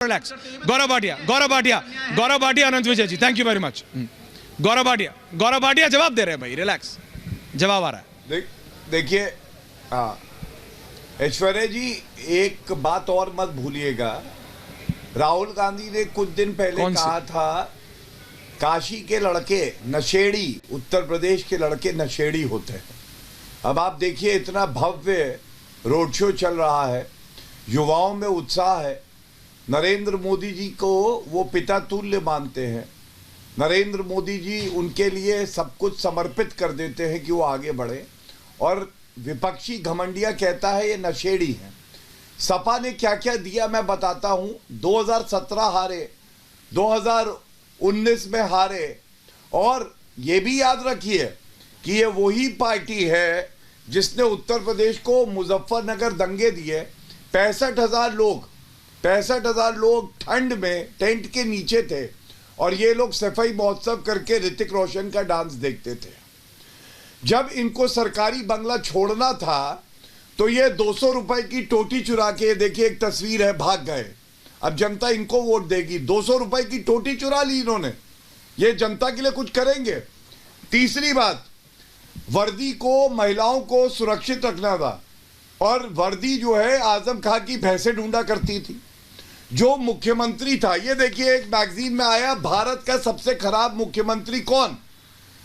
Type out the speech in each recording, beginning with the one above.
Relax. Gaurav Bhatia, Anant Vijay ji, thank you very much. Gaurav Bhatia जवाब दे रहे हैं भाई, रिलैक्स, जवाब आ रहा है। देखिए ऐश्वर्या जी, एक बात और मत भूलिएगा, राहुल गांधी ने कुछ दिन पहले कहा था काशी के लड़के नशेड़ी, उत्तर प्रदेश के लड़के नशेड़ी होते हैं। अब आप देखिए, इतना भव्य रोड शो चल रहा है, युवाओं में उत्साह है। नरेंद्र मोदी जी को वो पिता तुल्य मानते हैं। नरेंद्र मोदी जी उनके लिए सब कुछ समर्पित कर देते हैं कि वो आगे बढ़े, और विपक्षी घमंडिया कहता है ये नशेड़ी हैं। सपा ने क्या क्या दिया मैं बताता हूं। 2017 हारे, 2019 में हारे, और ये भी याद रखिए कि ये वही पार्टी है जिसने उत्तर प्रदेश को मुजफ्फरनगर दंगे दिए। 65,000 लोग ठंड में टेंट के नीचे थे, और ये लोग सफाई महोत्सव करके ऋतिक रोशन का डांस देखते थे। जब इनको सरकारी बंगला छोड़ना था तो ये 200 रुपए की टोटी चुरा के, देखिए एक तस्वीर है, भाग गए। अब जनता इनको वोट देगी। 200 रुपए की टोटी चुरा ली इन्होंने, ये जनता के लिए कुछ करेंगे। तीसरी बात, वर्दी को, महिलाओं को सुरक्षित रखना था, और वर्दी जो है आजम खां की भैंसे ढूंढा करती थी। जो मुख्यमंत्री था, ये देखिए एक मैगजीन में आया, भारत का सबसे खराब मुख्यमंत्री कौन,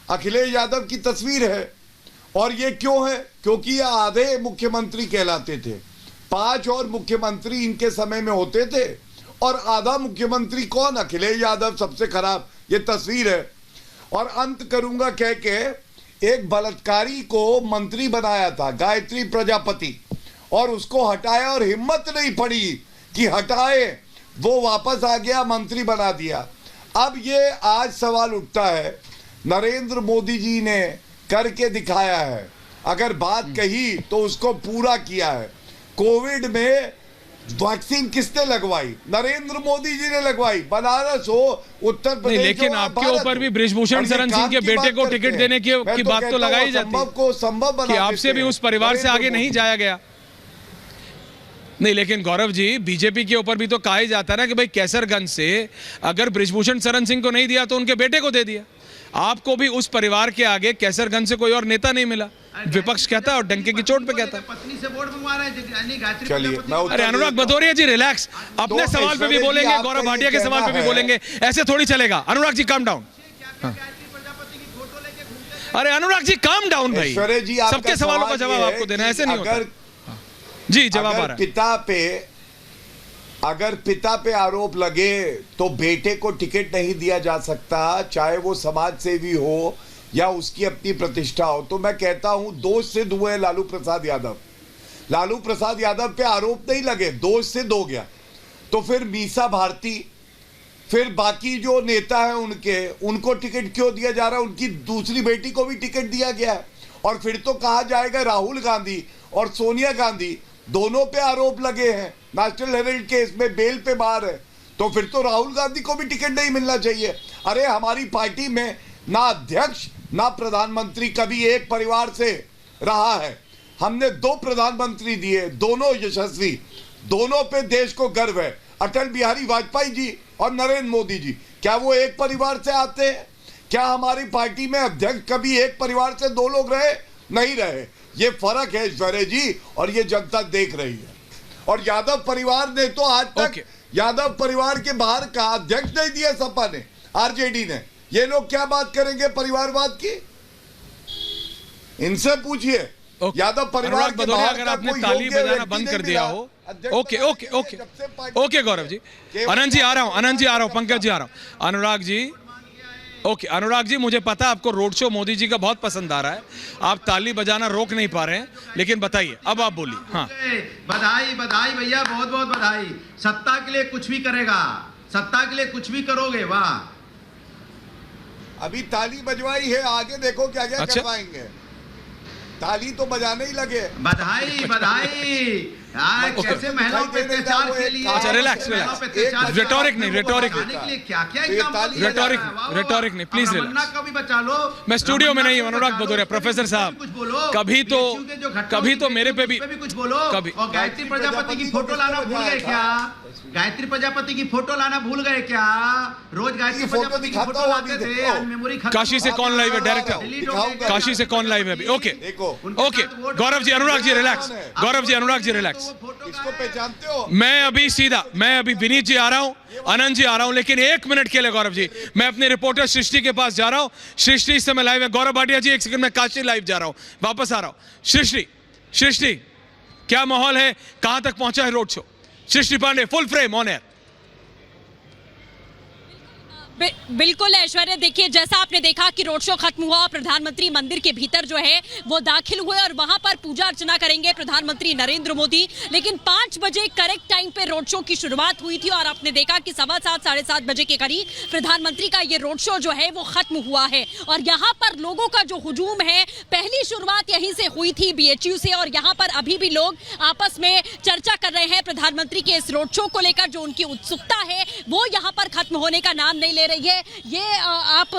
अखिलेश यादव की तस्वीर है। और ये क्यों है? क्योंकि ये आधे मुख्यमंत्री कहलाते थे। 5 और मुख्यमंत्री इनके समय में होते थे, और आधा मुख्यमंत्री कौन, अखिलेश यादव सबसे खराब, ये तस्वीर है। और अंत करूंगा कह के, एक बलात्कारी को मंत्री बनाया था, गायत्री प्रजापति, और उसको हटाया, और हिम्मत नहीं पड़ी कि हटाए, वो वापस आ गया, मंत्री बना दिया। अब ये आज सवाल उठता है, नरेंद्र मोदी जी ने करके दिखाया है। अगर बात कही तो उसको पूरा किया है। कोविड में वैक्सीन किसने लगवाई? नरेंद्र मोदी जी ने लगवाई। बनारस हो, उत्तर प्रदेश, लेकिन आपके ऊपर भी बृजभूषण शरण सिंह के बेटे को टिकट देने की बात तो लगाई जाती है को संभव बना, आपसे भी उस परिवार से आगे नहीं जाया गया। नहीं, लेकिन गौरव जी, बीजेपी के ऊपर भी तो कहा ही जाता है ना कि भाई कैसरगंज से अगर बृजभूषण शरण सिंह को नहीं दिया तो उनके बेटे को दे दिया। आपको भी उस परिवार के आगे कैसरगंज से कोई और नेता नहीं मिला। विपक्ष कहता है और डंके की चोट पे कहता है। पत्नी से वोट मंगवा रहे हैं। चलिए, अरे अनुराग भदौरिया जी रिलैक्स, अपने सवाल पे भी बोलेंगे, गौरव भाटिया के सवाल पे भी बोलेंगे, ऐसे थोड़ी चलेगा। Anurag ji calm down. अरे अनुराग जी काम डाउन भाई, सबके सवालों का जवाब आपको देना, ऐसे नहीं होता। जी जवाब आ रहा है। अगर पिता पे आरोप लगे तो बेटे को टिकट नहीं दिया जा सकता, चाहे वो समाज सेवी हो या उसकी अपनी प्रतिष्ठा हो। तो मैं कहता हूं, दोष सिद्ध हुए लालू प्रसाद यादव पे आरोप नहीं लगे, दोष सिद्ध हो गया। तो फिर मीसा भारती, फिर बाकी जो नेता है उनको टिकट क्यों दिया जा रहा है? उनकी दूसरी बेटी को भी टिकट दिया गया है। और फिर तो कहा जाएगा राहुल गांधी और सोनिया गांधी दोनों पे आरोप लगे हैं, नेशनल हेराल्ड केस में बेल पे बाहर है, तो फिर तो राहुल गांधी को भी टिकट नहीं मिलना चाहिए। अरे हमारी पार्टी में ना अध्यक्ष ना प्रधानमंत्री कभी एक परिवार से रहा है। हमने 2 प्रधानमंत्री दिए, दोनों यशस्वी, दोनों पे देश को गर्व है। अटल बिहारी वाजपेयी जी और नरेंद्र मोदी जी, क्या वो एक परिवार से आते हैं? क्या हमारी पार्टी में अध्यक्ष कभी एक परिवार से 2 लोग रहे? नहीं रहे। ये फर्क है ऐश्वर्या जी, और ये जनता देख रही है। और यादव परिवार ने तो आज तक यादव परिवार के बाहर का अध्यक्ष नहीं दिया सपा ने, आरजेडी ने। ये लोग क्या बात करेंगे परिवारवाद की? इनसे पूछिए। यादव परिवार के बाहर अगर आपने ताली बजाना बंद कर दिया हो। ओके गौरव जी, आनंद जी आ रहा हूं, पंकज जी आ रहा हूं। अनुराग जी, ओके अनुराग जी, मुझे पता है आपको रोड शो मोदी जी का बहुत पसंद आ रहा है, आप ताली बजाना रोक नहीं पा रहे हैं, लेकिन बताइए, अब आप बोलिए। हाँ, बधाई बधाई भैया, बहुत बहुत बधाई। सत्ता के लिए कुछ भी करेगा, सत्ता के लिए कुछ भी करोगे, वाह। अभी ताली बजवाई है, आगे देखो क्या क्या करवाएंगे। ताली तो बजाने ही लगे। बधाई बधाई। कैसे महिलाओं पे अत्याचार के लिए, अच्छा रिलैक्स, रेटोरिक नहीं, रेटोरिक नहीं, प्लीज रिलैक्स। का भी बचा लो। मैं स्टूडियो में नहीं हूं अनुराग भदौरिया, प्रोफेसर साहब, कभी तो मेरे पे भी कुछ बोलो। कभी गायत्री प्रजापति की फोटो लाना भूल गए क्या? गायत्री प्रजापति की फोटो लाना भूल गए क्या? रोज गायत्री ये फोटो प्रजापति की दिखाता फोटो हूं, लाते अभी थे, देखो। आज मेमोरी खत्म। काशी से कौन लाइव है? डायरेक्टर दिखाऊंगा। काशी से कौन लाइव है अभी? ओके देखो। Okay Gaurav ji, Anurag ji relax, Gaurav ji, Anurag ji relax. इसको पहचानते हो? मैं अभी विनीत जी आ रहा हूं, आनंद जी आ रहा हूं, लेकिन 1 मिनट के लिए गौरव जी मैं अपने रिपोर्टर सृष्टि के पास जा रहा हूं। सृष्टि इस समय लाइव है। गौरव भाटिया जी 1 सेकंड में काशी लाइव जा रहा हूं, वापस आ रहा हूं। सृष्टि क्या माहौल है, कहां तक पहुंचा है road show? Srishti Pandey full frame on air. बिल्कुल ऐश्वर्या, देखिए जैसा आपने देखा कि रोड शो खत्म हुआ और प्रधानमंत्री मंदिर के भीतर जो है वो दाखिल हुए और वहां पर पूजा अर्चना करेंगे प्रधानमंत्री नरेंद्र मोदी। लेकिन 5 बजे करेक्ट टाइम पे रोड शो की शुरुआत हुई थी और आपने देखा कि 7:15 साढ़े 7 बजे के करीब प्रधानमंत्री का ये रोड शो जो है वो खत्म हुआ है। और यहाँ पर लोगों का जो हुजूम है, पहली शुरुआत यहीं से हुई थी BHU से, और यहाँ पर अभी भी लोग आपस में चर्चा कर रहे हैं प्रधानमंत्री के इस रोड शो को लेकर। जो उनकी उत्सुकता है वो यहाँ पर खत्म होने का नाम नहीं ले रही है। ये आप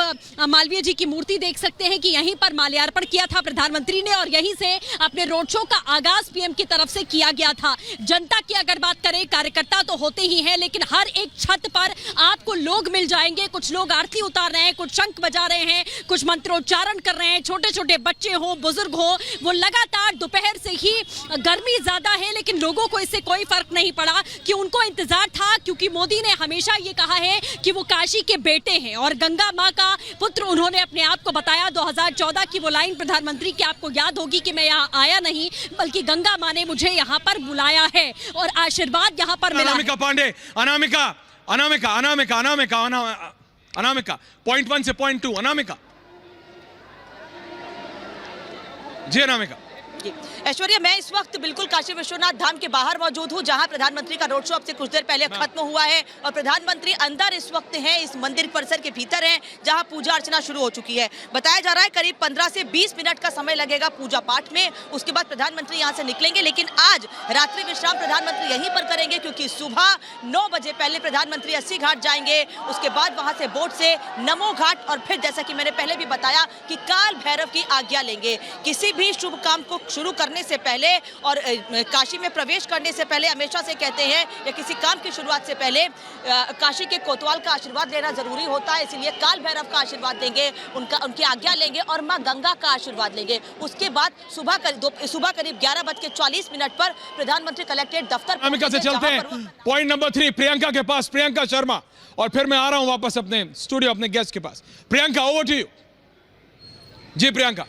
मालवीय जी की मूर्ति देख सकते हैं कि यहीं पर माल्यार्पण किया था प्रधानमंत्री ने और यहीं से अपने रोड शो का आगाज PM की तरफ से किया गया था। जनता की अगर बात करें, कार्यकर्ता तो होते ही हैं, लेकिन हर एक छत पर आपको लोग मिल जाएंगे। कुछ लोग आरती उतार रहे हैं, कुछ शंख बजा रहे हैं, कुछ मंत्रोच्चारण कर रहे हैं। छोटे छोटे बच्चे हो, बुजुर्ग हो, वो लगातार दोपहर से ही, गर्मी ज्यादा है लेकिन लोगों को इससे कोई फर्क नहीं पड़ा कि उनको इंतजार था, क्योंकि मोदी ने हमेशा ये कहा है कि वो काशी के बेटे हैं और गंगा मां का पुत्र उन्होंने अपने आप को बताया। 2014 की वो लाइन प्रधानमंत्री की आपको याद होगी कि मैं यहाँ आया नहीं बल्कि गंगा मां ने मुझे यहाँ पर बुलाया है और आशीर्वाद यहाँ पर मिला। अनामिका पांडे, अनामिका पॉइंट 1 से पॉइंट 2, अनामिका जी। अनामिका ऐश्वर्या, मैं इस वक्त बिल्कुल काशी विश्वनाथ धाम के बाहर मौजूद हूं, जहां प्रधानमंत्री का रोड शो अब से कुछ देर पहले खत्म हुआ है और प्रधानमंत्री अंदर इस वक्त हैं, इस मंदिर परिसर के भीतर हैं, जहां पूजा अर्चना शुरू हो चुकी है। बताया जा रहा है करीब 15 से 20 मिनट का समय लगेगा पूजा पाठ में, उसके बाद प्रधानमंत्री यहां से निकलेंगे। लेकिन आज रात्रि विश्राम प्रधानमंत्री यहीं पर करेंगे, क्योंकि सुबह 9 बजे पहले प्रधानमंत्री 80 घाट जाएंगे, उसके बाद वहां से बोट से नमो घाट और फिर जैसा कि मैंने पहले भी बताया कि काल भैरव की आज्ञा लेंगे। किसी भी शुभ काम को शुरू करने से पहले और काशी में प्रवेश करने से पहले हमेशा से कहते हैं या किसी काम की शुरुआत से पहले काशी के कोतवाल का आशीर्वाद लेना जरूरी होता है, इसलिए काल भैरव का आशीर्वाद लेंगे, उनकी आज्ञा लेंगे और मां गंगा का आशीर्वाद लेंगे। उसके बाद सुबह करीब 11:40 पर प्रधानमंत्री कलेक्ट्रेट दफ्तर अमेरिका से चलते हैं। पॉइंट नंबर 3 प्रियंका के पास, प्रियंका शर्मा, और फिर मैं आ रहा हूं वापस अपने स्टूडियो, अपने गेस्ट के पास। प्रियंका, ओवर टू यू जी। प्रियंका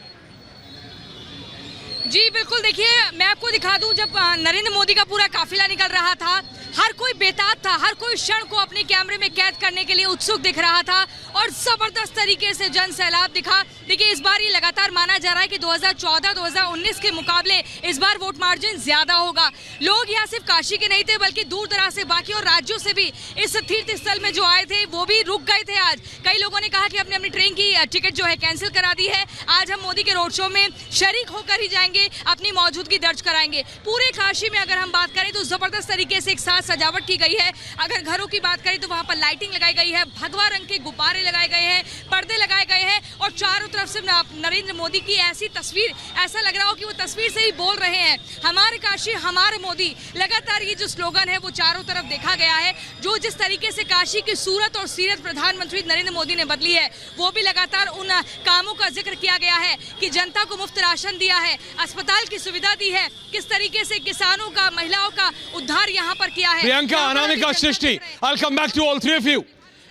जी बिल्कुल, देखिए मैं आपको दिखा दूं, जब नरेंद्र मोदी का पूरा काफिला निकल रहा था, हर कोई बेताब था, हर कोई क्षण को अपने कैमरे में कैद करने के लिए उत्सुक दिख रहा था और जबरदस्त तरीके से जन सैलाब दिखा। देखिए इस बार ये लगातार माना जा रहा है कि 2014-2019 के मुकाबले इस बार वोट मार्जिन ज्यादा होगा। लोग यहाँ सिर्फ काशी के नहीं थे बल्कि दूर दराज से बाकी और राज्यों से भी इस तीर्थ स्थल में जो आए थे वो भी रुक गए थे। आज कई लोगों ने कहा कि अपनी अपनी ट्रेन की टिकट जो है कैंसिल करा दी है, आज हम मोदी के रोड शो में शरीक होकर ही जाएंगे, अपनी मौजूदगी दर्ज कराएंगे। पूरे काशी में अगर हम बात करें तो जबरदस्त तरीके से एक साथ सजावट की गई है। अगर घरों की बात करें तो वहां पर लाइटिंग लगाई गई है, भगवा रंग के गुब्बारे लगाए गए हैं, पर्दे लगाए गए हैं और चारों तरफ से नरेंद्र मोदी की ऐसी तस्वीर, ऐसा लग रहा हो कि वो तस्वीर से ही बोल रहे हैं, हमारे काशी हमारे मोदी। लगातार ये जो स्लोगन है वो चारों तरफ देखा गया है। जो जिस तरीके से काशी की सूरत और सीरत प्रधानमंत्री नरेंद्र मोदी ने बदली है, वो भी लगातार उन कामों का जिक्र किया गया है कि जनता को मुफ्त राशन दिया है, अस्पताल की सुविधा दी है, किस तरीके से किसानों का, महिलाओं का उद्धार यहाँ पर किया है। प्रियंका, अनामिका, सृष्टि, I'll come back to all three of you।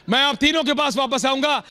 मैं आप तीनों के पास वापस आऊंगा।